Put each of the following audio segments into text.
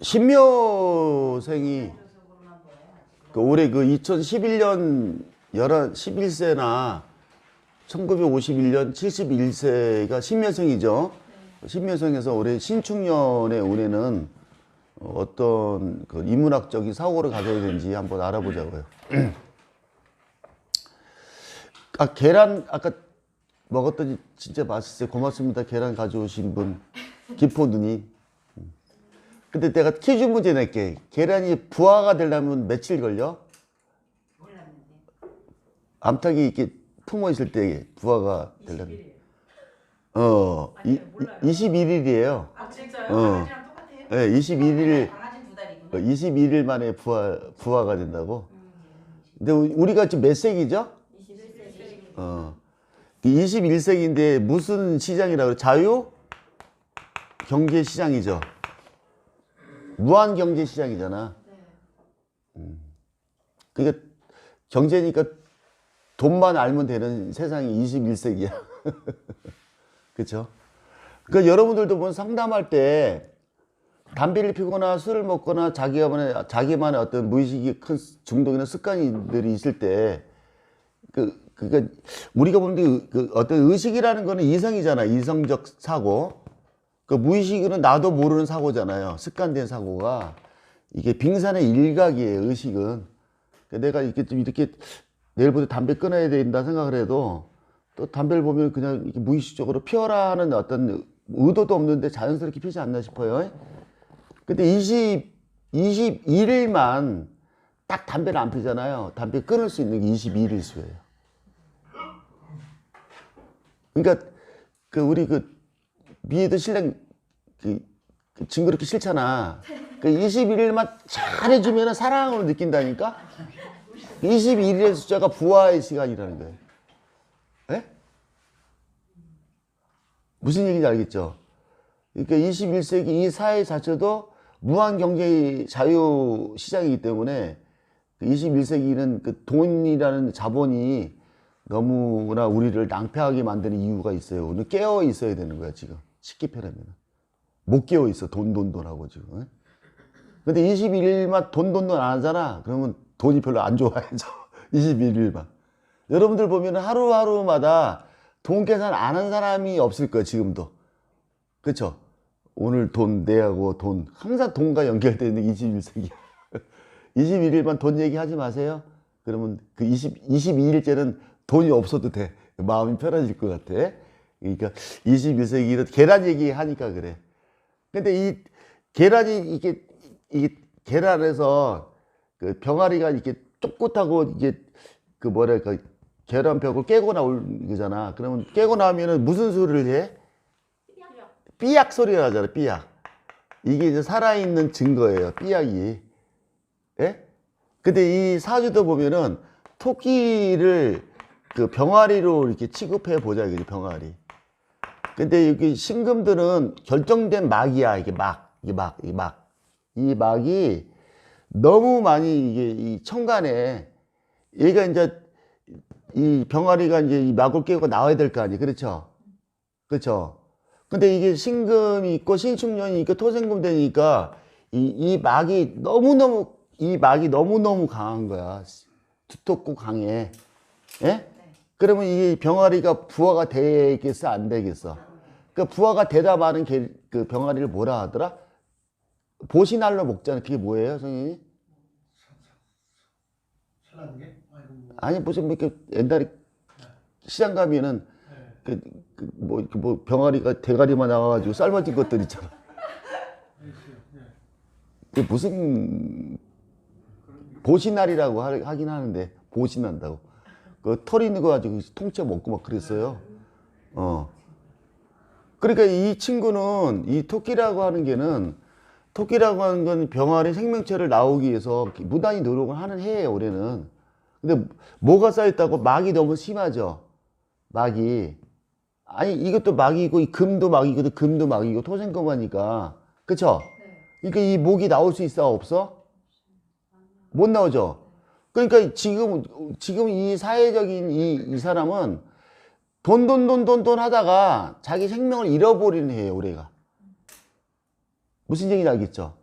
신묘생이 올해 2011년 11세나 1951년 71세가 신묘생이죠. 신묘생에서 올해 신축년의 운에는 어떤 인문학적인 사고를 가져야 되는지 한번 알아보자고요. 계란 아까 먹었더니 진짜 맛있어요. 고맙습니다. 계란 가져오신 분 김포누님. 근데 내가 퀴즈 문제 낼게. 계란이 부화가 되려면 며칠 걸려? 몰랐는데. 암탉이 이렇게 품어 있을 때 부화가 되려면 21일이에요. 아 진짜요? 강아지랑 똑같아요? 네, 21일 강아지는 2달이구나. 21일 만에 부화가 된다고. 근데 우리가 지금 몇 세기죠? 21세기. 21세기인데 무슨 시장이라고 그래? 자유 경제 시장이죠. 무한 경제 시장이잖아. 그러니까 경제니까 돈만 알면 되는 세상이 21세기야. 그렇죠? 그러니까 여러분들도 보면 상담할 때 담배를 피거나 술을 먹거나 자기만의 어떤 무의식이 큰 중독이나 습관들이 있을 때 그러니까 우리가 보는 어떤 의식이라는 거는 이성이잖아. 이성적 사고. 그 무의식은 나도 모르는 사고잖아요. 습관된 사고가. 이게 빙산의 일각이에요, 의식은. 내가 이렇게 내일부터 담배 끊어야 된다 생각을 해도 또 담배를 보면 그냥 이렇게 무의식적으로 피워라 하는 어떤 의도도 없는데 자연스럽게 피지 않나 싶어요. 근데 21일만 딱 담배를 안 피잖아요. 담배 끊을 수 있는 게 21일 수예요. 그러니까 우리 미애도 신랑 징그럽게 싫잖아. 21일만 잘해주면 사랑으로 느낀다니까. 21일의 숫자가 부화의 시간이라는 거예요. 네? 무슨 얘기인지 알겠죠? 그러니까 21세기 이 사회 자체도 무한 경제 자유 시장이기 때문에 21세기는 돈이라는 자본이 너무나 우리를 낭패하게 만드는 이유가 있어요. 오늘 깨어 있어야 되는 거야, 지금. 쉽게 표현하면. 못 깨어 있어. 돈 하고 지금. 근데 21일만 돈 안 하잖아. 그러면 돈이 별로 안 좋아해져. 21일만. 여러분들 보면 하루하루마다 돈 계산 안 한 사람이 없을 거예요, 지금도. 그쵸? 오늘 돈 내하고 돈. 항상 돈과 연결되어 있는 21세기. 21일만 돈 얘기하지 마세요. 그러면 22일째는 돈이 없어도 돼. 마음이 편해질 것 같아. 그러니까 21세기는 계란 얘기하니까 그래. 근데 이 계란이 이게 계란에서 병아리가 이렇게 쫓긋하고 이게 뭐랄까 계란벽을 깨고 나올 거잖아. 그러면 깨고 나면은 무슨 소리를 해? 삐약 소리가 나잖아. 삐약. 이게 이제 살아있는 증거예요. 삐약이. 예? 근데 이 사주도 보면은 토끼를 병아리로 이렇게 취급해 보자, 이게 병아리. 근데 여기 신금들은 결정된 막이야, 이게 막. 이 막이 너무 많이 이 천간에 얘가 이제 이 병아리가 이제 이 막을 깨고 나와야 될 거 아니에요. 그렇죠? 그렇죠? 근데 이게 신금이 있고 신축년이 있고 토생금 되니까 이 막이 너무너무 강한 거야. 두텁고 강해. 예? 그러면 이 병아리가 부화가 되겠어, 안 되겠어? 그 부화가 되다 마는 그 병아리를 뭐라 하더라? 보시날로 먹잖아. 그게 뭐예요, 선생님이? 아니, 무슨 이렇게 옛날에 시장 가면은 뭐 병아리가 대가리만 나와가지고 삶아진 것들 있잖아. 그게 무슨 보시날이라고 하긴 하는데 보시난다고. 그 털 있는 거 가지고 통째 먹고 막 그랬어요. 그러니까 이 친구는 이 토끼라고 하는 건 병아리 생명체를 나오기 위해서 무단히 노력을 하는 해예요, 올해는. 근데 뭐가 쌓였다고? 막이 너무 심하죠. 막이. 아니, 이것도 막이고, 이 금도 막이고, 금도 막이고, 토생금 하니까. 그쵸? 그러니까 이 목이 나올 수 있어, 없어? 못 나오죠? 그러니까 지금 이 사회적인 이 사람은 돈 하다가 자기 생명을 잃어버리는 해예요, 올해가. 무슨 얘기인지 알겠죠?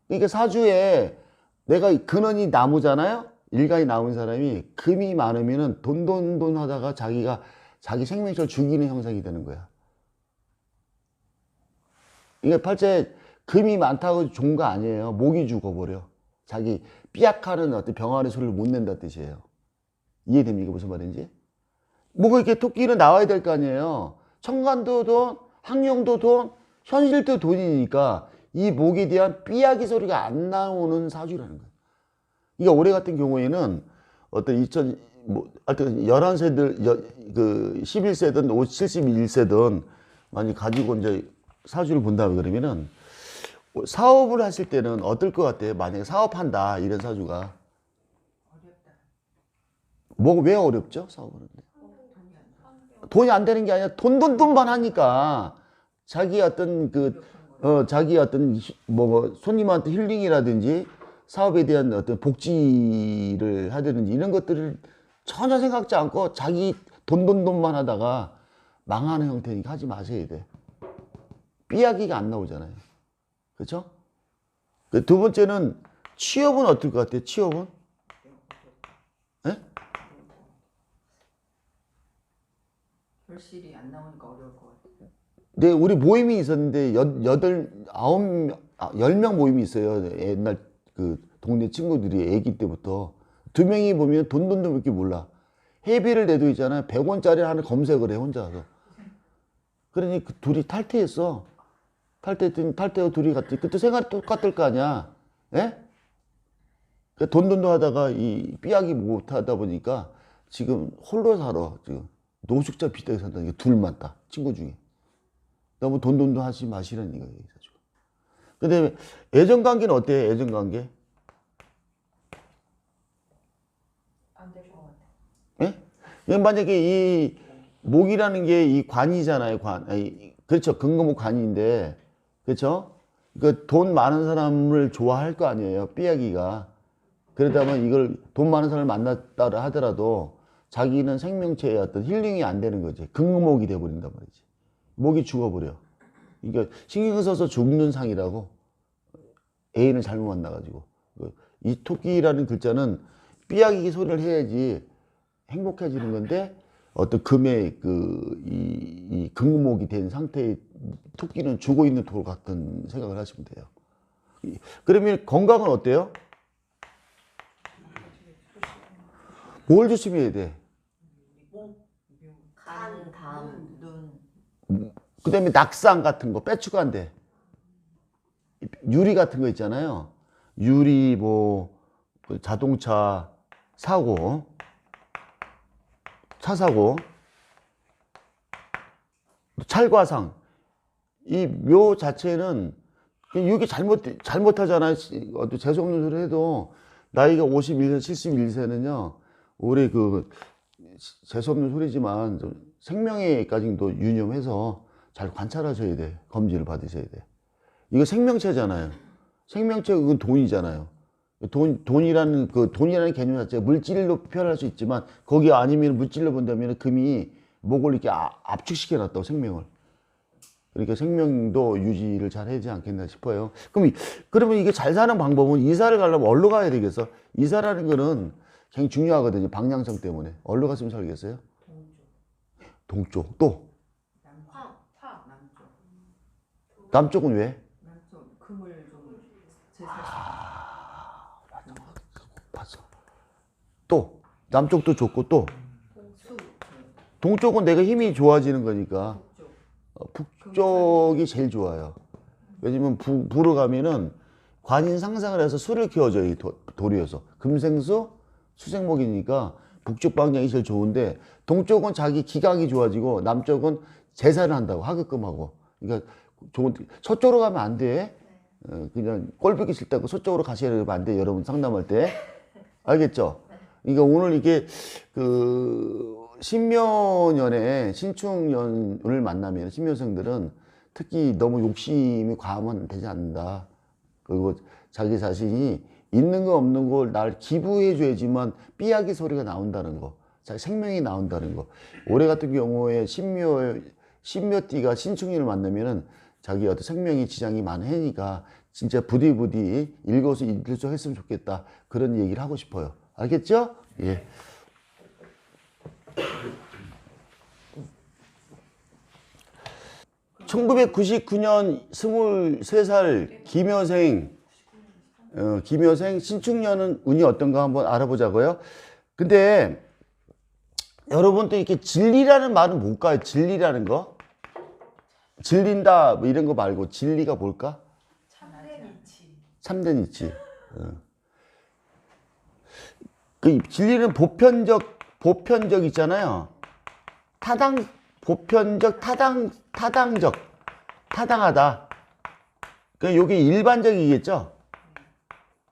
그러니까 사주에 내가 근원이 나무잖아요. 일간이 나온 사람이 금이 많으면은 돈 하다가 자기가 자기 생명체를 죽이는 형상이 되는 거야. 그러니까 팔자에 금이 많다고 좋은 거 아니에요. 목이 죽어버려. 자기 삐약하는 어떤 병아리 소리를 못 낸다 뜻이에요. 이해됩니까? 무슨 말인지? 뭐가 이렇게 토끼는 나와야 될 거 아니에요. 청간도 돈, 항용도 돈, 현실도 돈이니까 이 목에 대한 삐약이 소리가 안 나오는 사주라는 거예요. 그러니까 올해 같은 경우에는 어떤 하여튼 11세들, 그 11세든 71세든 많이 가지고 이제 사주를 본다 그러면은 사업을 하실 때는 어떨 것 같아요? 만약에 사업한다 이런 사주가. 어렵다. 뭐 왜 어렵죠? 사업을 하는데. 돈이 안 되는 게 아니라 돈만 하니까 자기 어떤 자기 어떤 뭐 손님한테 힐링이라든지 사업에 대한 어떤 복지를 하든지 이런 것들을 전혀 생각지 않고 자기 돈만 하다가 망하는 형태니까 하지 마셔야 돼. 삐약이가 안 나오잖아요. 그렇죠? 두 번째는 취업은 어떨 것 같아요? 취업은? 예? 결실이 안 나오니까 어려울 것 같아요. 네, 우리 모임이 있었는데 10명 모임이 있어요. 옛날 그 동네 친구들이 애기 때부터. 2명이 보면 돈밖에 몰라. 회비를 내도 있잖아요. 100원짜리 하나 검색을 해, 혼자서. 그러니 그 둘이 탈퇴했어. 탈퇴하고 둘이 같이. 그때 생활이 똑같을 거 아니야. 예? 돈도 하다가 이 삐약이 못 하다 보니까 지금 홀로 살아. 지금 노숙자 비슷하게 산다니까. 둘만 다. 친구 중에. 너무 돈도 하지 마시라는 이거예요. 근데 애정관계는 어때요? 애정관계? 안 될 것 같아요. 예? 이건 만약에 이 목이라는 게 이 관이잖아요. 그렇죠. 근거목 관인데, 그렇죠? 그 돈 많은 사람을 좋아할 거 아니에요. 삐약이가. 그러다면 이걸 돈 많은 사람을 만났다 하더라도 자기는 생명체의 어떤 힐링이 안 되는 거지. 근거목이 돼버린단 말이지. 목이 죽어버려. 그러니까 신경 써서 죽는 상이라고. 애인을 잘못 만나가지고. 이 토끼라는 글자는 삐약이 소리를 해야지 행복해지는 건데 어떤 금의 이 근목이 된 상태의 토끼는 죽어 있는 돌 같은 생각을 하시면 돼요. 그러면 건강은 어때요? 뭘 조심해야 돼? 간, 담, 눈. 그 다음에 낙상 같은 거 빼추가 안 돼. 유리 같은 거 있잖아요. 유리, 그 자동차 사고, 차 사고, 찰과상. 이 묘 자체는 이게 잘못하잖아요. 어떤 재수없는 소리 해도 나이가 51세, 71세는요. 올해 재수없는 소리지만 좀 생명에까지도 유념해서 잘 관찰하셔야 돼. 검진을 받으셔야 돼. 이거 생명체잖아요. 생명체 그건 돈이잖아요. 돈이라는 개념 자체가 물질로 표현할 수 있지만 거기 아니면 물질로 본다면 금이 목을 이렇게 압축시켜 놨다고 생명을. 그러니까 생명도 유지를 잘 해야 되지 않겠나 싶어요. 그러면 이게 잘 사는 방법은 이사를 가려면 어디로 가야 되겠어? 이사라는 거는 굉장히 중요하거든요. 방향성 때문에. 어디로 갔으면 살겠어요? 동쪽. 또? 남쪽은 왜? 남쪽 금을 좀 제사. 봤어. 또 남쪽도 좋고 또 수. 동쪽은 내가 힘이 좋아지는 거니까 북쪽이 제일 좋아요. 왜냐면 부로 가면은 관인 상상을 해서 수를 키워줘요. 이 돌이어서 금생수 수생목이니까 북쪽 방향이 제일 좋은데 동쪽은 자기 기강이 좋아지고 남쪽은 제사를 한다고 하급금하고. 그러니까 서쪽으로 가면 안 돼. 그냥 꼴보기 싫다고 서쪽으로 가셔야 되면 안 돼. 여러분 상담할 때. 알겠죠? 그러니까 오늘 이게 신묘년에 신축년을 만나면 신묘생들은 특히 너무 욕심이 과하면 되지 않는다. 그리고 자기 자신이 있는 거 없는 걸 날 기부해 줘야지만 삐약이 소리가 나온다는 거. 자기 생명이 나온다는 거. 올해 같은 경우에 신묘띠가 신축년을 만나면은 자기 어떤 생명의 지장이 많으니까 진짜 부디부디 일거수일투족 했으면 좋겠다. 그런 얘기를 하고 싶어요. 알겠죠? 예. (1999년) 23살 김여생 신축년은 운이 어떤가 한번 알아보자고요. 근데 여러분도 이렇게 진리라는 말은 뭘까요? 진리라는 거? 질린다 뭐 이런 거 말고 진리가 뭘까? 참된 이치. 그 진리는 보편적 있잖아요. 보편적, 타당하다. 그러니까 이게 일반적이겠죠?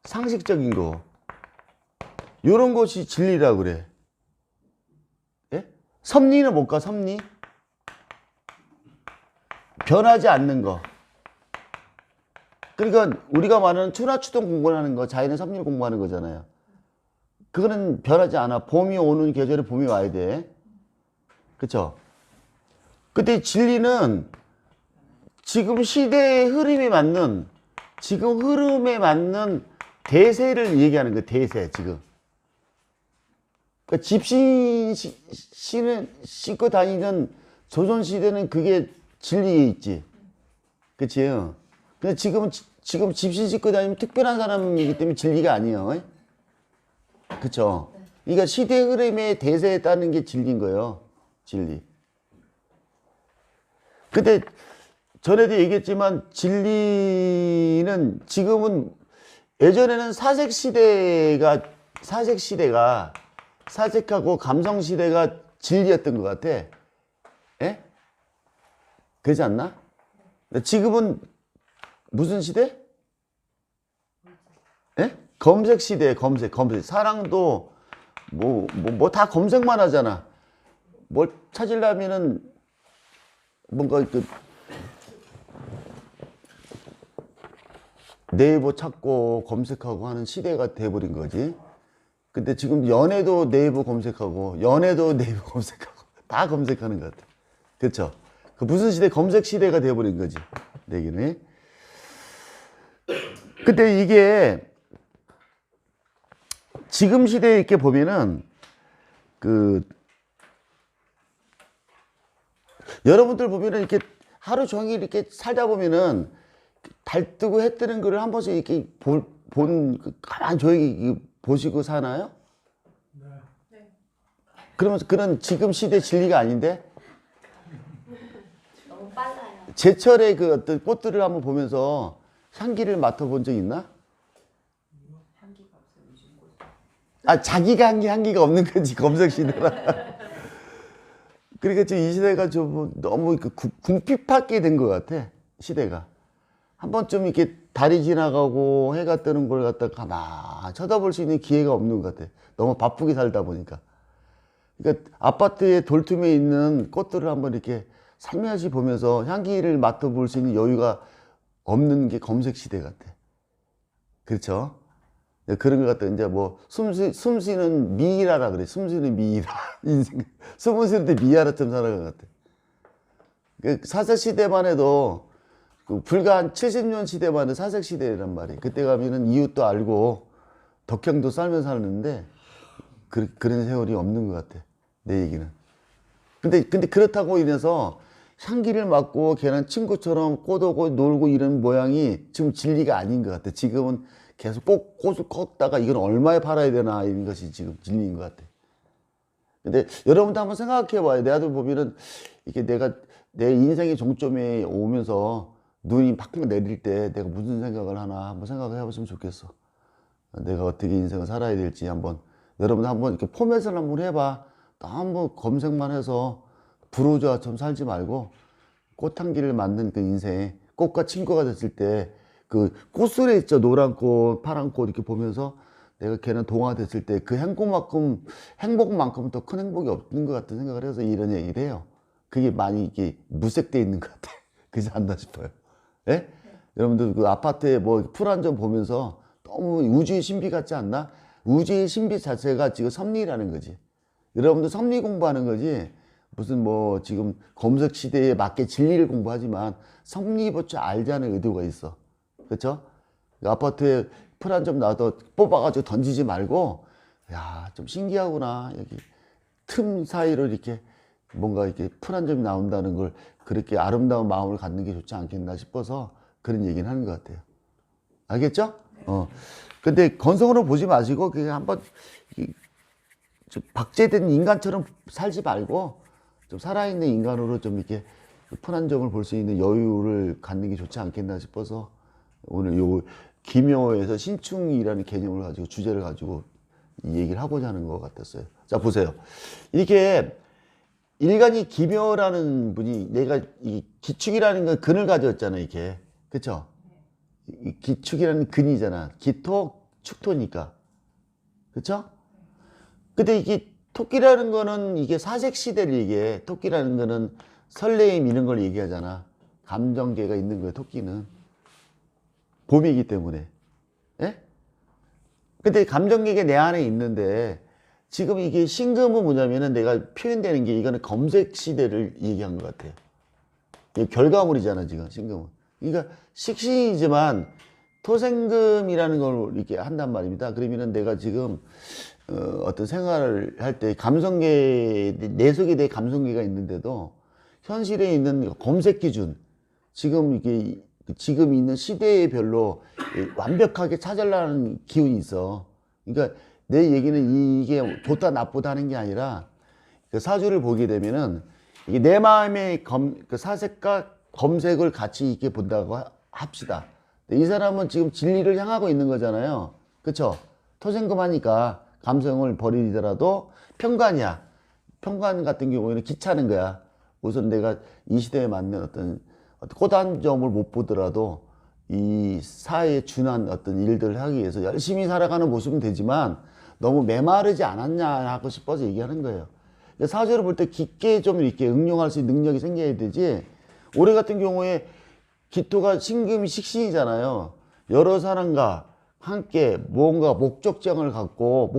상식적인 거. 요런 것이 진리라고 그래. 예? 섭리는 뭘까, 섭리? 변하지 않는 거. 그러니까 우리가 말하는 추나추동 공부하는 거, 자연의 섭리를 공부하는 거잖아요. 그거는 변하지 않아. 봄이 오는 계절에 봄이 와야 돼. 그쵸? 근데 진리는 지금 시대의 흐름에 맞는, 지금 흐름에 맞는 대세를 얘기하는 거예요. 대세, 지금. 그러니까 집신 싣고 다니는 조선시대는 그게 진리에 있지. 그치? 근데 지금 집신 싣고 다니면 특별한 사람이기 때문에 진리가 아니에요. 그쵸? 그러니까 시대 흐름의 대세에 따르는 게 진리인 거예요. 진리. 근데 전에도 얘기했지만 진리는 지금은 예전에는 사색하고 감성시대가 진리였던 것 같아. 예? 그러지 않나? 지금은 무슨 시대? 예? 검색 시대에 검색. 사랑도 뭐 다 검색만 하잖아. 뭘 찾으려면은 뭔가 그 네이버 찾고 검색하고 하는 시대가 돼버린 거지. 근데 지금 연애도 네이버 검색하고 다 검색하는 것 같아. 그렇죠? 그 무슨 시대? 검색 시대가 돼버린 거지. 내기는. 근데 이게 지금 시대에 이렇게 보면은 여러분들 보면은 이렇게 하루 종일 이렇게 살다 보면은 달 뜨고 해 뜨는 거를 한 번씩 이렇게 가만 조용히 보시고 사나요? 네. 그러면 그런 지금 시대 진리가 아닌데? 너무 빨라요. 제철의 그 어떤 꽃들을 한번 보면서 향기를 맡아본 적 있나? 향기가 없어요, 요즘 꽃. 아, 자기가 향기가 없는 거지, 검색 시대라. 그러니까 지금 이 시대가 좀 너무 궁핍하게 된 것 같아, 시대가. 한 번쯤 이렇게 달이 지나가고 해가 뜨는 걸 갖다가 가만 쳐다볼 수 있는 기회가 없는 것 같아. 너무 바쁘게 살다 보니까. 그러니까 아파트의 돌틈에 있는 꽃들을 한번 이렇게 살며시 보면서 향기를 맡아볼 수 있는 여유가 없는 게 검색 시대 같아. 그렇죠? 그런 것 같아. 이제 뭐 숨쉬는 미이라라 그래. 숨쉬는 미이라. 인생 숨은 쉬는데 미이라처럼 살아간 것 같아. 그 사색 시대만 해도 불과 한 70년 시대만 해도 사색 시대란 말이에요. 그때 가면은 이웃도 알고 덕형도 살면서 사는데 그런 세월이 없는 것 같아. 내 얘기는. 근데 그렇다고 인해서 향기를 맡고 걔는 친구처럼 꽃 오고 놀고 이런 모양이 지금 진리가 아닌 것 같아. 지금은 계속 꽃을 꺾다가 이건 얼마에 팔아야 되나 이런 것이 지금 진리인 것 같아. 근데 여러분도 한번 생각해 봐요. 내 아들 보면은 이게 내가 내 인생의 종점에 오면서 눈이 팍 내릴 때 내가 무슨 생각을 하나 한번 생각을 해봤으면 좋겠어. 내가 어떻게 인생을 살아야 될지 한번 여러분 한번 이렇게 포맷을 한번 해봐. 또 한번 검색만 해서 불호자처럼 살지 말고 꽃향기를 맡는 그 인생, 꽃과 친구가 됐을 때 그 꽃술에 있죠. 노란 꽃, 파란 꽃 이렇게 보면서 내가 걔는 동화됐을 때 그 행복만큼은 더 큰 행복이 없는 것 같은 생각을 해서 이런 얘기를 해요. 그게 많이 이게 무색돼 있는 것 같아. 그렇지 않나 싶어요. 예? 네. 여러분들 그 아파트에 뭐 풀 한 점 보면서 너무 우주의 신비 같지 않나? 우주의 신비 자체가 지금 섭리라는 거지. 여러분들 섭리 공부하는 거지. 무슨 뭐 지금 검색 시대에 맞게 진리를 공부하지만 섭리부터 알자는 의도가 있어. 그렇죠? 아파트에 풀 한 점 나도 뽑아가지고 던지지 말고, 야, 좀 신기하구나. 여기 틈 사이로 이렇게 뭔가 이렇게 풀 한 점이 나온다는 걸 그렇게 아름다운 마음을 갖는 게 좋지 않겠나 싶어서 그런 얘기는 하는 것 같아요. 알겠죠? 근데 건성으로 보지 마시고, 그냥 한번 좀 박제된 인간처럼 살지 말고, 좀 살아있는 인간으로 좀 이렇게 푼한 점을 볼 수 있는 여유를 갖는 게 좋지 않겠나 싶어서 오늘 요 기묘에서 신충이라는 개념을 가지고 주제를 가지고 이 얘기를 하고자 하는 것 같았어요. 자, 보세요. 이렇게 일간이 기묘라는 분이 내가 이 기축이라는 건 근을 가졌잖아요, 이렇게. 그쵸? 이 기축이라는 근이잖아. 기토, 축토니까. 그쵸? 근데 이게 토끼라는 거는 이게 사색시대를 얘기해. 토끼라는 거는 설레임 이런 걸 얘기하잖아. 감정계가 있는 거예요, 토끼는. 봄이기 때문에. 예? 근데 감정계가 내 안에 있는데 지금 이게 신금은 뭐냐면은 내가 표현되는 게 이거는 검색 시대를 얘기한 것 같아요. 이게 결과물이잖아, 지금 신금은. 그러니까 식신이지만 토생금이라는 걸 이렇게 한단 말입니다. 그러면은 내가 지금 어떤 생활을 할 때 감성계, 내 속에 내 감성계가 있는데도 현실에 있는 검색 기준, 지금 이게 지금 있는 시대에 별로 완벽하게 찾으려는 기운이 있어. 그러니까 내 얘기는 이게 좋다 나쁘다 하는 게 아니라 그 사주를 보게 되면은 이게 내 마음의 그 사색과 검색을 같이 이렇게 본다고 합시다. 이 사람은 지금 진리를 향하고 있는 거잖아요. 그쵸? 토생금 하니까 감성을 버리더라도 편관이야. 편관 같은 경우에는 기차는 거야. 우선 내가 이 시대에 맞는 어떤 꽃 한 점을 못 보더라도 이 사회에 준한 어떤 일들을 하기 위해서 열심히 살아가는 모습은 되지만 너무 메마르지 않았냐 하고 싶어서 얘기하는 거예요. 사주를 볼 때 깊게 좀 이렇게 응용할 수 있는 능력이 생겨야 되지. 올해 같은 경우에 기토가 신금이 식신이잖아요. 여러 사람과 함께 뭔가 목적정을 갖고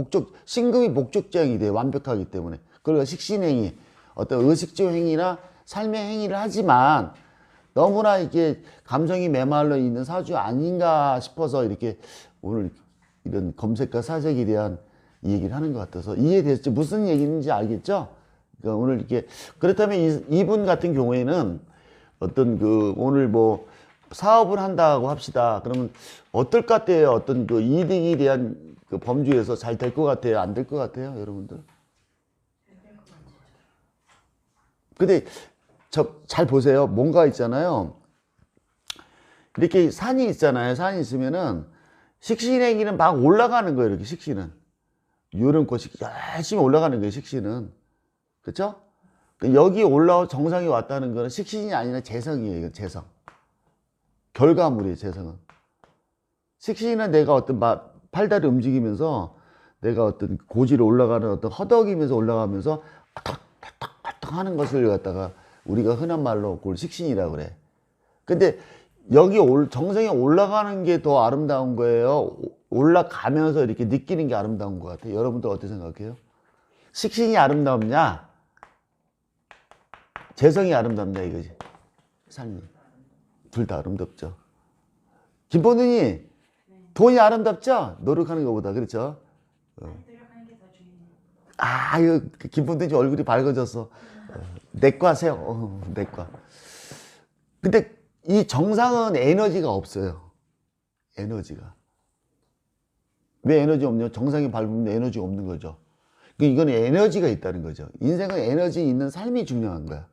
신금이 목적정이 돼, 완벽하기 때문에. 그리고 식신행위, 어떤 의식주 행위나 삶의 행위를 하지만 너무나 이게 감성이 메말라 있는 사주 아닌가 싶어서 이렇게 오늘 이런 검색과 사색에 대한 얘기를 하는 것 같아서 이해됐죠? 무슨 얘기인지 알겠죠? 그러니까 오늘 이렇게 그렇다면 이분 같은 경우에는 어떤 오늘 뭐 사업을 한다고 합시다. 그러면 어떨 것 같아요? 어떤 그 이득에 대한 그 범주에서 잘 될 것 같아요? 안 될 것 같아요? 여러분들? 근데 잘 보세요. 뭔가 있잖아요. 이렇게 산이 있잖아요. 산이 있으면은 식신행위는 막 올라가는 거예요. 이렇게 식신은. 유름꽃이 열심히 올라가는 거예요. 식신은. 그쵸? 여기 정상에 왔다는 거는 식신이 아니라 재성이에요. 재성. 결과물이에요. 재성은. 식신은 내가 어떤 팔다리 움직이면서 내가 어떤 고지를 올라가는 어떤 허덕이면서 올라가면서 탁탁탁탁 하는 것을 갖다가 우리가 흔한 말로 그걸 식신이라고 그래. 근데 여기 정상에 올라가는 게 더 아름다운 거예요? 올라가면서 이렇게 느끼는 게 아름다운 것 같아요? 여러분들 어떻게 생각해요? 식신이 아름답냐? 재성이 아름답냐 이거지. 삶이. 둘 다 아름답죠. 김포능이 돈이 아름답죠? 노력하는 것보다. 그렇죠? 이거 김포능이 얼굴이 밝아졌어. 내과세요. 내과. 근데 이 정상은 에너지가 없어요. 에너지가. 왜 에너지 없냐? 정상이 밟으면 에너지가 없는 거죠. 이건 에너지가 있다는 거죠. 인생은 에너지 있는 삶이 중요한 거야.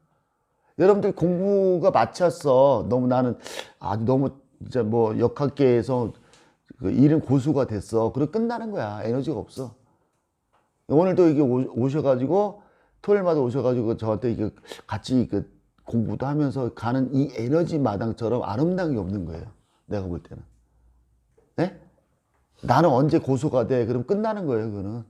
여러분들 공부가 마쳤어. 나는 너무 진짜 뭐 역학계에서 일은 고수가 됐어. 그리고 끝나는 거야. 에너지가 없어. 오늘도 이게 오셔가지고 토요일마다 오셔가지고 저한테 이게 같이 공부도 하면서 가는 이 에너지 마당처럼 아름다운 게 없는 거예요. 내가 볼 때는. 네? 나는 언제 고수가 돼? 그럼 끝나는 거예요, 그거는.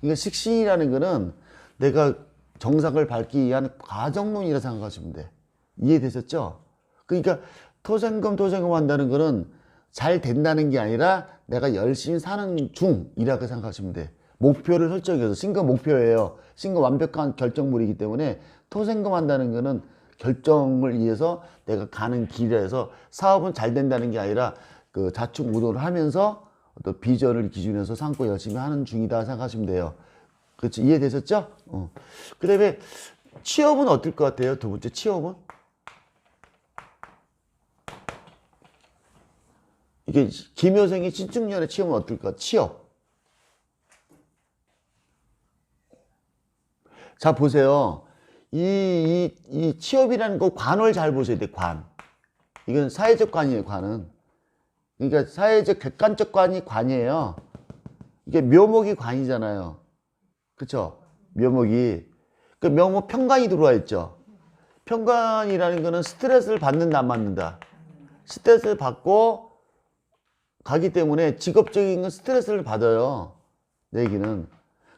그러니까 식신이라는 거는 내가 정상을 밟기 위한 과정론이라 생각하시면 돼. 이해되셨죠? 그러니까 토생금 한다는 거는 잘 된다는 게 아니라 내가 열심히 사는 중이라고 생각하시면 돼. 목표를 설정해서 신금 목표예요. 신금 완벽한 결정물이기 때문에 토생금 한다는 거는 결정을 위해서 내가 가는 길에서 사업은 잘 된다는 게 아니라 그 자충우도를 하면서 어떤 비전을 기준해서 삼고 열심히 하는 중이다 생각하시면 돼요. 그렇지? 이해되셨죠? 그 다음에 취업은 어떨 것 같아요? 두 번째 취업은? 이게 김효생이 신축년의 취업은 어떨까? 취업. 자, 보세요. 이 취업이라는 거 관을 잘 보셔야 돼, 관. 이건 사회적 관이에요, 관은. 그러니까 사회적 객관적 관이 관이에요. 이게 묘목이 관이잖아요. 그쵸? 묘목이. 그 묘목 편관이 들어와 있죠. 편관이라는 거는 스트레스를 받는다, 안 받는다. 스트레스를 받고 가기 때문에 직업적인 건 스트레스를 받아요. 내 얘기는.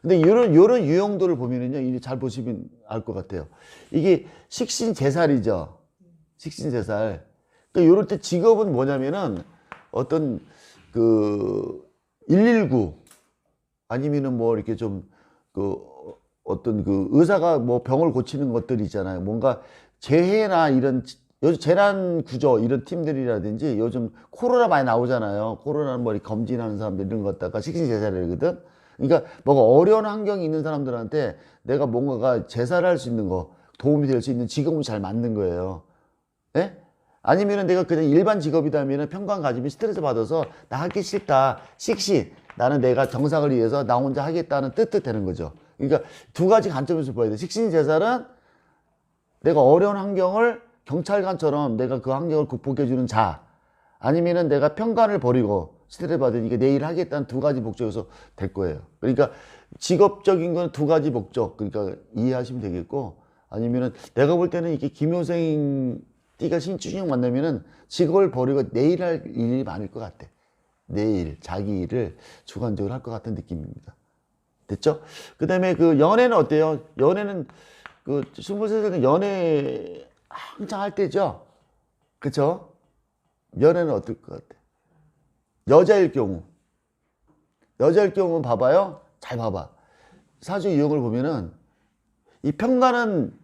근데 요런 유형도를 보면은요, 이제 잘 보시면 알 것 같아요. 이게 식신제살이죠. 식신제살. 그러니까 요럴 때 직업은 뭐냐면은 어떤 그 119 아니면은 뭐 이렇게 좀 그 어떤 그 의사가 뭐 병을 고치는 것들 있잖아요. 뭔가 재해나 이런 요즘 재난 구조 이런 팀들이라든지 요즘 코로나 많이 나오잖아요. 코로나 뭐 검진하는 사람들 이런 거 갖다가 식신제살이거든. 그러니까 뭐가 어려운 환경이 있는 사람들한테 내가 뭔가가 제사를 할 수 있는 거 도움이 될 수 있는 직업을 잘 만든 거예요. 예? 아니면은 내가 그냥 일반 직업이다면은 평관 가지면 스트레스 받아서 나 하기 싫다. 식신. 나는 내가 정상을 위해서 나 혼자 하겠다는 뜻 되는 거죠. 그러니까 두 가지 관점에서 봐야 돼. 식신제살은 내가 어려운 환경을 경찰관처럼 내가 그 환경을 극복해주는 자. 아니면은 내가 평관을 버리고 스트레스 받으니까 내일 하겠다는 두 가지 목적에서 될 거예요. 그러니까 직업적인 건 두 가지 목적. 그러니까 이해하시면 되겠고 아니면은 내가 볼 때는 이렇게 김효생 띠가 신축형 만나면은 직업을 버리고 내일 할 일이 많을 것 같아. 내일 자기 일을 주관적으로 할 것 같은 느낌입니다. 됐죠? 그 다음에 그 연애는 어때요? 연애는 그 23살은 연애 한창 할 때죠? 그쵸? 연애는 어떨 것 같아? 여자일 경우 봐봐요. 잘 봐봐. 사주 유형을 보면은 이 평관은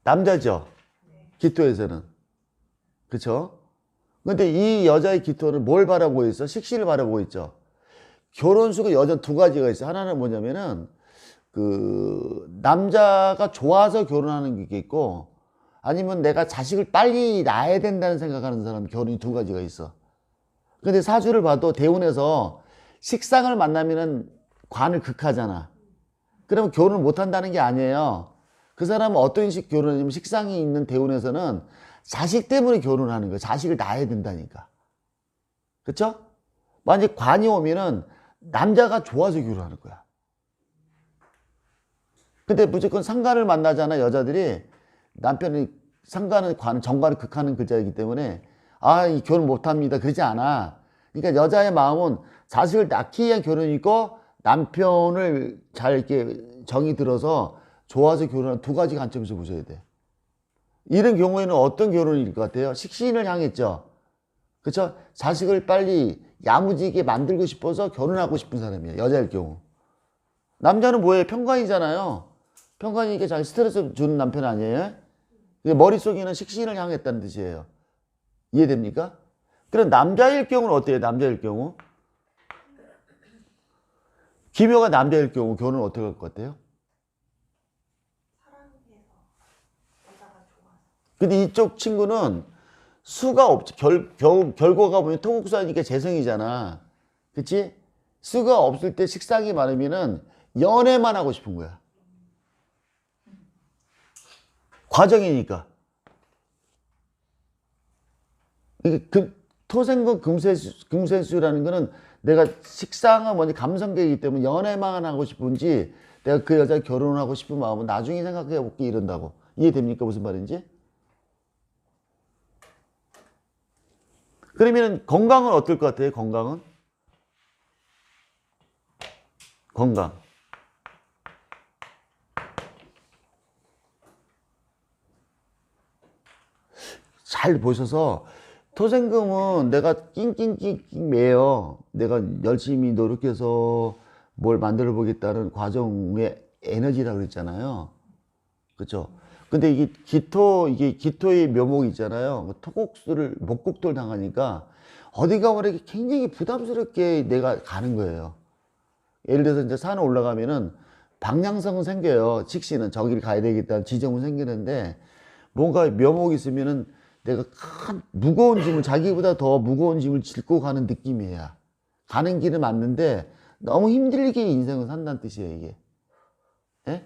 남자죠. 기토에서는. 그쵸? 근데 이 여자의 기토는 뭘 바라보고 있어? 식신을 바라보고 있죠. 결혼수가 여자 두 가지가 있어. 하나는 뭐냐면은 그 남자가 좋아서 결혼하는 게 있고 아니면 내가 자식을 빨리 낳아야 된다는 생각하는 사람 결혼이 두 가지가 있어. 근데 사주를 봐도 대운에서 식상을 만나면은 관을 극하잖아. 그러면 결혼을 못 한다는 게 아니에요. 그 사람은 어떤 식 결혼이냐면 식상이 있는 대운에서는 자식 때문에 결혼하는 거야. 자식을 낳아야 된다니까. 그쵸? 만약에 관이 오면은 남자가 좋아서 결혼하는 거야. 근데 무조건 상관을 만나잖아, 여자들이. 남편이 상관은 관, 정관을 극하는 글자이기 때문에 이 결혼 못 합니다. 그러지 않아. 그러니까 여자의 마음은 자식을 낳기 위한 결혼이고 남편을 잘 이렇게 정이 들어서 좋아서 결혼하는 두 가지 관점에서 보셔야 돼. 이런 경우에는 어떤 결혼일 것 같아요? 식신을 향했죠. 그쵸? 자식을 빨리 야무지게 만들고 싶어서 결혼하고 싶은 사람이에요. 여자일 경우. 남자는 뭐예요? 평관이잖아요. 평관이니까 자기 스트레스 주는 남편 아니에요? 머릿속에는 식신을 향했다는 뜻이에요. 이해됩니까? 그럼 남자일 경우는 어때요? 남자일 경우? 김효가 남자일 경우 결혼은 어떻게 할 것 같아요? 근데 이쪽 친구는 수가 없, 결과가 보면 토국수하니까 재성이잖아. 그치? 수가 없을 때 식상이 많으면은 연애만 하고 싶은 거야. 과정이니까. 그 토생금 금생수라는 거는 내가 식상은 뭐지 감성계이기 때문에 연애만 하고 싶은지 내가 그 여자 결혼하고 싶은 마음은 나중에 생각해 볼게 이런다고. 이해됩니까? 무슨 말인지? 그러면 건강은 어떨 것 같아요? 건강은? 건강. 잘 보셔서 토생금은 내가 낑낑낑낑 매요. 내가 열심히 노력해서 뭘 만들어 보겠다는 과정의 에너지라고 그랬잖아요. 그렇죠? 근데 이게 기토의 묘목이 있잖아요. 토국수를 목국토를 당하니까 어디가 모르게 굉장히 부담스럽게 내가 가는 거예요. 예를 들어서 이제 산에 올라가면은 방향성은 생겨요. 직시는 저기를 가야 되겠다는 지점은 생기는데 뭔가 묘목이 있으면은 내가 큰 무거운 짐을 자기보다 더 무거운 짐을 싣고 가는 느낌이에요. 가는 길은 맞는데 너무 힘들게 인생을 산다는 뜻이에요, 이게. 예?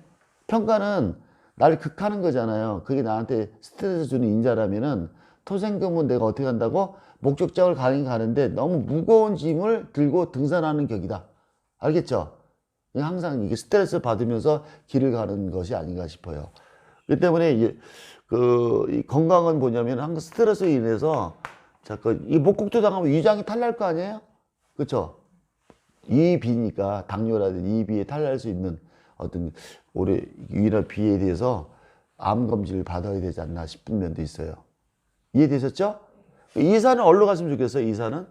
평가는 나를 극하는 거잖아요. 그게 나한테 스트레스 주는 인자라면은 토생금은 내가 어떻게 한다고? 목적지를 가긴 가는데 너무 무거운 짐을 들고 등산하는 격이다. 알겠죠? 항상 이게 스트레스 받으면서 길을 가는 것이 아닌가 싶어요. 그렇기 때문에 이게 이 건강은 뭐냐면 항상 스트레스로 인해서 자꾸 이 목국도 당하면 위장이 탈날 거 아니에요? 그렇죠? 이비니까 당뇨라든지 이비에 탈날 수 있는 어떤 올해 위나 비에 대해서 암 검진을 받아야 되지 않나 싶은 면도 있어요. 이해되셨죠? 이사는 어디로 갔으면 좋겠어요? 이사는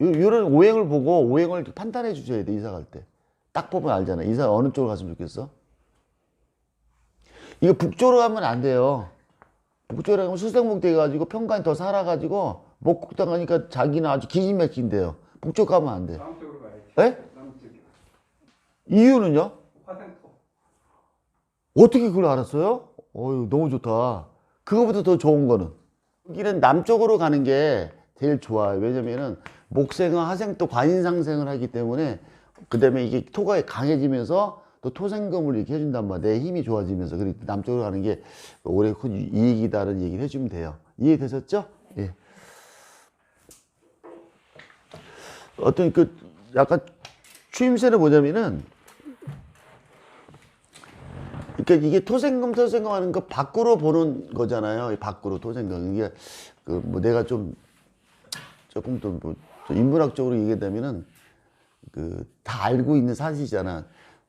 이런 오행을 보고 오행을 판단해 주셔야 돼. 이사 갈 때 딱 보면 알잖아. 이사 어느 쪽으로 갔으면 좋겠어? 이거 북쪽으로 가면 안 돼요. 북쪽으로 가면 수생목 돼가지고 평간이 더 살아가지고 목국당 하니까 자기는 아주 기진맥진돼요. 북쪽 가면 안 돼. 남쪽으로 가야지. 에? 남쪽이요. 이유는요? 화생토. 어떻게 그걸 알았어요? 어유 너무 좋다. 그거보다 더 좋은 거는 여기는 남쪽으로 가는 게 제일 좋아요. 왜냐면은 목생과 화생토 관인상생을 하기 때문에 그 다음에 이게 토가 강해지면서 또 토생금을 이렇게 해준단 말이야. 내 힘이 좋아지면서. 그러니까 남쪽으로 가는 게 올해 큰 이익이다라는 얘기를 해주면 돼요. 이해되셨죠? 예. 어떤 약간 추임새를 보자면은 그러니까 이게 토생금 하는 거 밖으로 보는 거잖아요. 밖으로 토생금. 이게 뭐 내가 조금 또 뭐 인문학적으로 얘기한다면은 다 알고 있는 사실이잖아.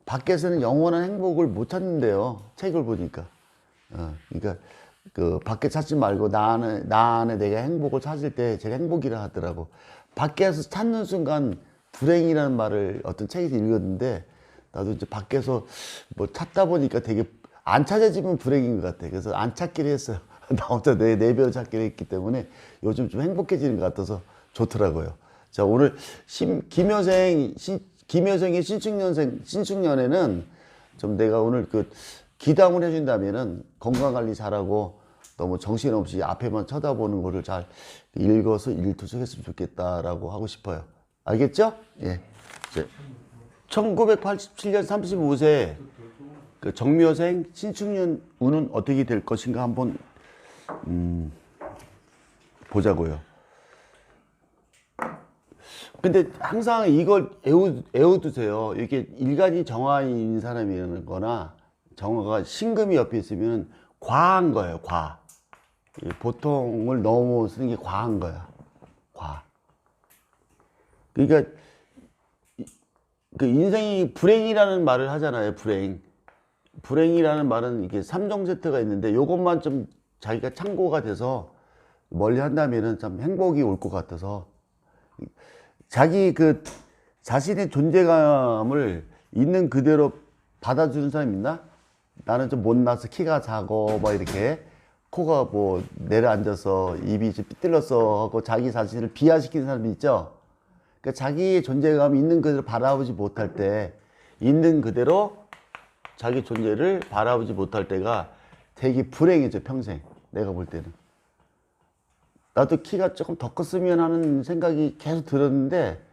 밖에서는 영원한 행복을 못 찾는데요. 책을 보니까. 그러니까 밖에 찾지 말고 나 안에 내가 행복을 찾을 때 제일 행복이라 하더라고. 밖에서 찾는 순간 불행이라는 말을 어떤 책에서 읽었는데 나도 이제 밖에서 뭐 찾다 보니까 되게 안 찾아지면 불행인 것 같아. 그래서 안 찾기로 했어요. 나 혼자 내 배로 찾기로 했기 때문에 요즘 좀 행복해지는 것 같아서 좋더라고요. 자, 오늘 김여생의 신축년에는 좀 내가 오늘 기담을 해준다면은 건강관리 잘하고 너무 정신없이 앞에만 쳐다보는 거를 잘 읽어서 일투석했으면 좋겠다라고 하고 싶어요. 알겠죠? 예. 1987년 35세 정묘생 신축년 운은 어떻게 될 것인가 한번 보자고요. 근데 항상 이걸 애워두세요. 이렇게 일간이 정화인 사람이거나 정화가 신금이 옆에 있으면 과한 거예요. 과. 보통을 너무 쓰는 게 과한 거야. 과. 그러니까 인생이 불행이라는 말을 하잖아요. 불행이라는 말은 이게 3종 세트가 있는데 요것만 좀 자기가 참고가 돼서 멀리 한다면은 참 행복이 올 것 같아서 자기 자신의 존재감을 있는 그대로 받아주는 사람 있나? 나는 좀 못나서 키가 작고 뭐 이렇게 코가 뭐 내려앉아서 입이 좀 삐뚤렸어 하고 자기 자신을 비하시키는 사람이 있죠. 그러니까 자기의 존재감이 있는 그대로 바라보지 못할 때 있는 그대로 자기 존재를 바라보지 못할 때가 되게 불행해져 평생. 내가 볼 때는 나도 키가 조금 더 컸으면 하는 생각이 계속 들었는데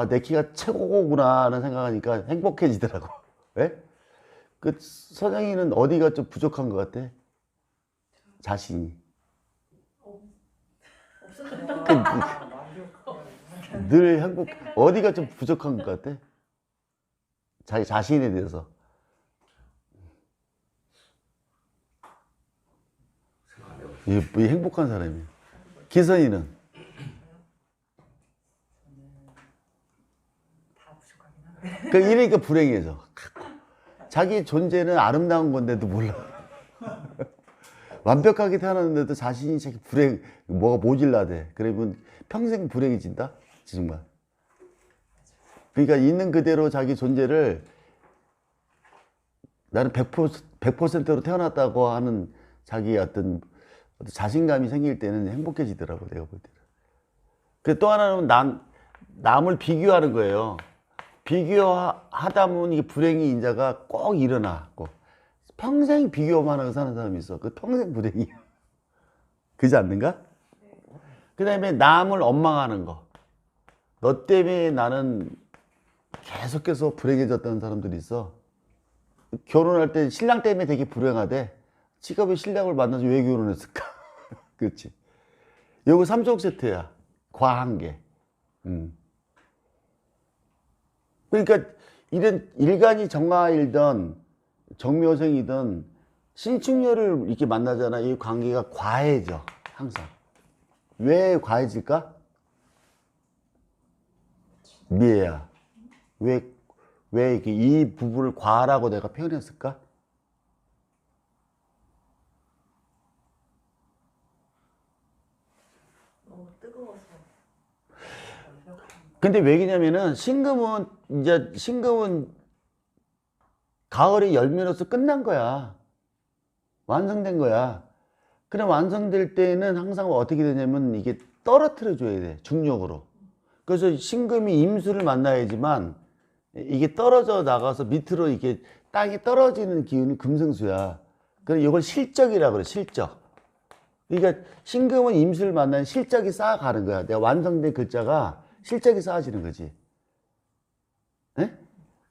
내 키가 최고구나 하는 생각하니까 행복해지더라고. 왜? 선영이는 어디가 좀 부족한 것 같아? 자신이. 늘 행복. 어디가 좀 부족한 것 같아? 자기 자신에 대해서. 이 행복한 사람이야. 기선이는? 다 부족하긴 하네. 이러니까 불행해져. 자기 존재는 아름다운 건데도 몰라. 완벽하게 태어났는데도 자신이 자기 뭐가 모질라대. 그러면 평생 불행해진다? 정말. 그러니까 있는 그대로 자기 존재를 나는 100%로 태어났다고 하는 자기의 어떤 자신감이 생길 때는 행복해지더라고, 내가 볼 때는. 그 또 하나는 남을 비교하는 거예요. 비교하다 보면 이게 불행이 인자가 꼭 일어나. 꼭. 평생 비교만 하고 사는 사람이 있어. 그 평생 불행이야. 그지 않는가? 그 다음에 남을 원망하는 거. 너 때문에 나는 계속해서 불행해졌다는 사람들이 있어. 결혼할 때 신랑 때문에 되게 불행하대. 지가 왜 신랑을 만나서 왜 결혼했을까? 그렇지. 요거 3종 세트야. 과한 게. 그러니까 이런 일간이 정화일던 정묘생이든 신축녀를 이렇게 만나잖아. 이 관계가 과해져. 항상. 왜 과해질까? 미애야. 왜 이렇게 이 부분을 과라고 내가 표현했을까? 너무 뜨거워서. 근데 왜 그러냐면은 신금은 가을에 열매로서 끝난 거야. 완성된 거야. 그럼 완성될 때는 항상 어떻게 되냐면 이게 떨어뜨려 줘야 돼. 중력으로. 그래서 신금이 임수를 만나야지만 이게 떨어져 나가서 밑으로 이게 땅에 떨어지는 기운이 금생수야. 그래서 이걸 실적이라고 그래. 실적. 그러니까 신금은 임수를 만나는 실적이 쌓아가는 거야. 내가 완성된 글자가 실적이 쌓아지는 거지. 에?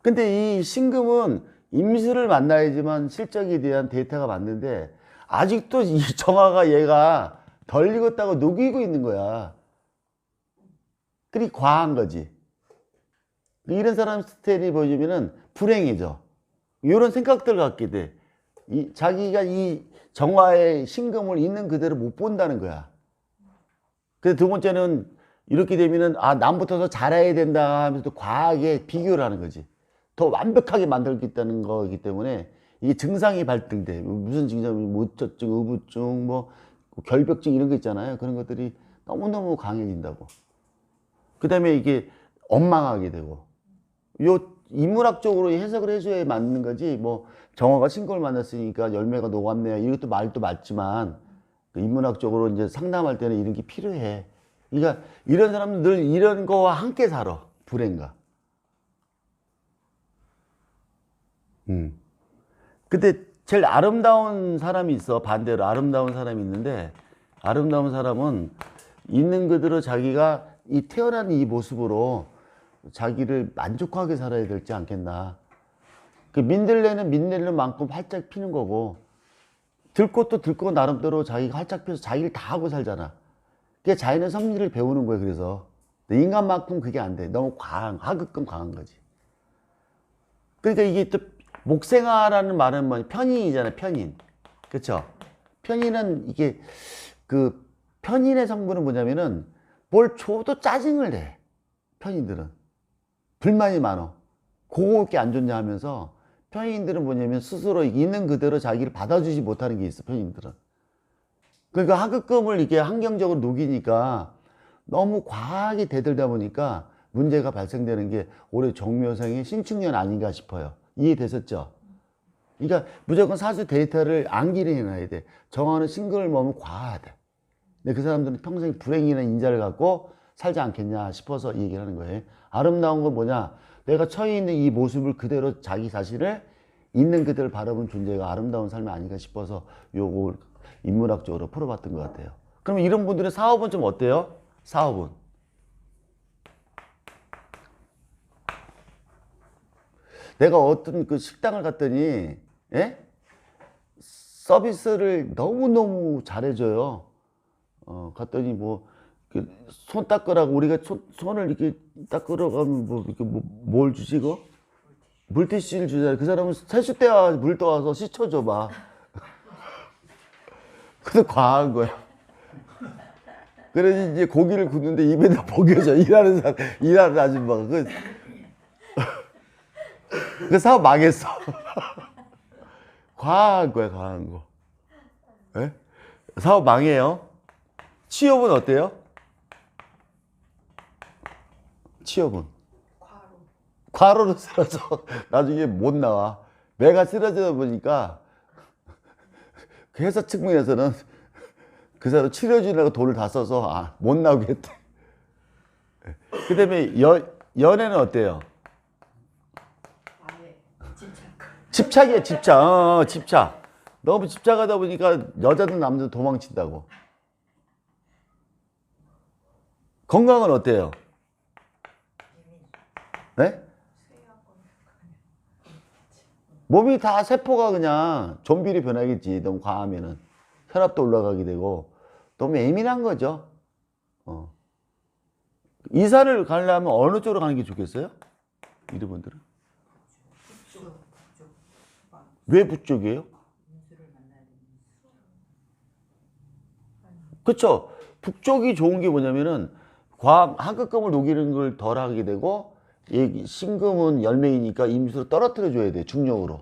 근데 이 신금은 임수를 만나야지만 실적에 대한 데이터가 맞는데 아직도 이 정화가 얘가 덜 익었다고 녹이고 있는 거야. 그리 과한 거지. 이런 사람 스타일이 보여주면은 불행해져. 이런 생각들 갖게 돼. 자기가 이 정화의 신금을 있는 그대로 못 본다는 거야. 그래서 두 번째는 이렇게 되면은 남부터 더 잘해야 된다 하면서 또 과하게 비교를 하는 거지. 더 완벽하게 만들겠다는 거기 때문에 이게 증상이 발등돼. 무슨 증상이 모처증, 의부증, 뭐 결벽증 이런 거 있잖아요. 그런 것들이 너무너무 강해진다고. 그 다음에 이게 엉망하게 되고. 요 인문학적으로 해석을 해줘야 맞는 거지. 뭐 정화가 신금을 만났으니까 열매가 녹았네요. 이것도 말도 맞지만 인문학적으로 이제 상담할 때는 이런 게 필요해. 그러니까 이런 사람은 늘 이런 거와 함께 살아. 불행과. 근데 제일 아름다운 사람이 있어. 반대로 아름다운 사람이 있는데 아름다운 사람은 있는 그대로 자기가 이 태어난 이 모습으로 자기를 만족하게 살아야 될지 않겠나. 그 민들레는 민들레만큼 활짝 피는 거고 들꽃도 들꽃 나름대로 자기가 활짝 피어서 자기를 다 하고 살잖아. 그게 자연의 섭리를 배우는 거야. 그래서 인간만큼 그게 안 돼. 너무 하급금 강한 거지. 그러니까 이게 또 목생아라는 말은 뭐 편인이잖아. 편인. 그렇죠? 편인은 이게 그 편인의 성분은 뭐냐면은 뭘 줘도 짜증을 내. 편인들은 불만이 많어. 그거밖에 안 좋냐 하면서 편인들은 뭐냐면 스스로 있는 그대로 자기를 받아주지 못하는 게 있어. 편인들은. 그러니까 하급금을 이렇게 환경적으로 녹이니까 너무 과하게 대들다 보니까 문제가 발생되는 게 올해 정묘생의 신축년 아닌가 싶어요. 이해되셨죠? 그러니까 무조건 사주 데이터를 암기를 해놔야 돼. 정화는 신금을 먹으면 과하대. 근데 그 사람들은 평생 불행이라는 인자를 갖고 살지 않겠냐 싶어서 이 얘기를 하는 거예요. 아름다운 건 뭐냐? 내가 처해 있는 이 모습을 그대로 자기 자신을 있는 그대로 바라보는 존재가 아름다운 삶이 아닌가 싶어서 요걸 인문학적으로 풀어봤던 것 같아요. 그럼 이런 분들의 사업은 좀 어때요? 사업은? 내가 어떤 그 식당을 갔더니, 예? 서비스를 너무너무 잘해줘요. 갔더니 뭐, 손 닦으라고 우리가 손을 이렇게 닦으러 가면 뭐, 이렇게 뭘 주지, 이거? 물티슈를 주잖아요. 그 사람은 세숫대 물 떠와서 씻어줘 봐. 근데 과한 거야. 그래서 이제 고기를 굽는데 입에다 먹여줘. 일하는 아줌마가. 그 사업 망했어. 과한 거야, 과한 거. 예? 사업 망해요. 취업은 어때요? 취업은? 과로로 쓰러져. 나중에 못 나와. 매가 쓰러지다 보니까 그 회사 측면에서는 그 사람 치료주려고 돈을 다 써서 못 나오겠대. 그 다음에 연애는 어때요? 아예 집착. 집착이야, 집착. 집착. 너무 집착하다 보니까 여자든 남자든 도망친다고. 건강은 어때요? 네? 몸이 다 세포가 그냥 좀비로 변하겠지. 너무 과하면은. 혈압도 올라가게 되고. 너무 예민한 거죠. 이사를 가려면 어느 쪽으로 가는 게 좋겠어요? 이분들은? 왜 북쪽이에요? 그쵸? 북쪽이 좋은 게 뭐냐면은 한급금을 녹이는 걸 덜 하게 되고 신금은 열매이니까 임수로 떨어뜨려 줘야 돼, 중력으로.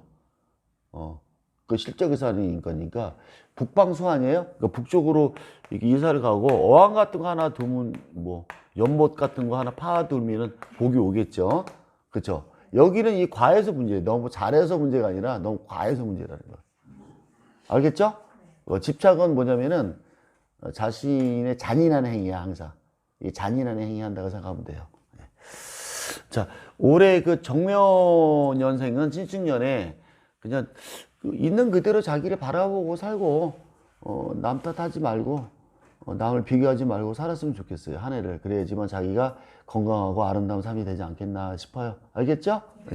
그 실적 의사니까 북방수 아니에요? 그러니까 북쪽으로 이렇게 이사를 가고 어항 같은 거 하나 두면 뭐 연못 같은 거 하나 파두면은 복이 오겠죠. 그쵸? 여기는 이 과해서 문제예요. 너무 잘해서 문제가 아니라 너무 과해서 문제라는 거예요. 알겠죠? 집착은 뭐냐면은 자신의 잔인한 행위야, 항상. 이 잔인한 행위 한다고 생각하면 돼요. 자, 올해 그 정묘년생은 신축년에 그냥 있는 그대로 자기를 바라보고 살고, 남 탓하지 말고, 남을 비교하지 말고 살았으면 좋겠어요. 한 해를. 그래야지만 자기가 건강하고 아름다운 삶이 되지 않겠나 싶어요. 알겠죠? 네.